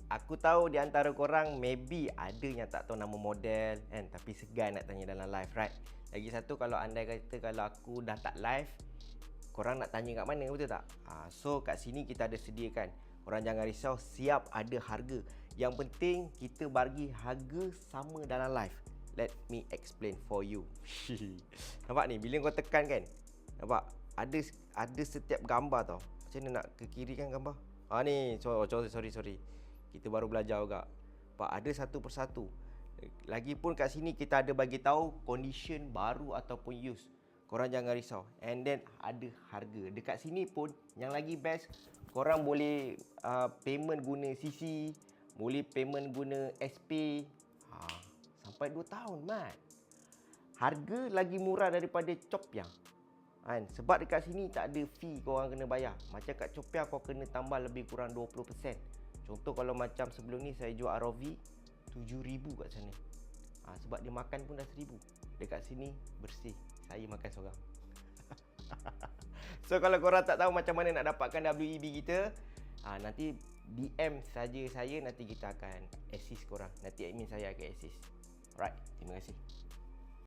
Aku tahu di antara korang maybe ada yang tak tahu nama model kan, tapi segan nak tanya dalam live, right? Lagi satu, kalau andai kata kalau aku dah tak live, korang nak tanya kat mana, betul tak? So kat sini kita ada sediakan. Korang jangan risau, siap ada harga. Yang penting kita bagi harga sama dalam live. Let me explain for you. Nampak ni, bila kau tekan kan, nampak ada setiap gambar tau. Macam mana nak ke kiri kan gambar? Ni, sorry. Kita baru belajar juga. Pak, ada satu persatu. Lagipun kat sini kita ada bagi tahu condition baru ataupun use. Korang jangan risau. And then ada harga. Dekat sini pun yang lagi best, korang boleh payment guna CC, boleh payment guna SP. Sampai 2 tahun, mat. Harga lagi murah daripada Chopia. Sebab dekat sini tak ada fee korang kena bayar. Macam kat Chopia kau kena tambah lebih kurang 20%. Contoh kalau macam sebelum ni saya jual ROV 7,000 kat sana. Sebab dia makan pun dah 1,000. Dekat sini bersih. Saya makan seorang. So kalau korang tak tahu macam mana nak dapatkan WEB kita, nanti DM saja saya, nanti kita akan assist korang. Nanti admin saya akan assist. Alright, terima kasih.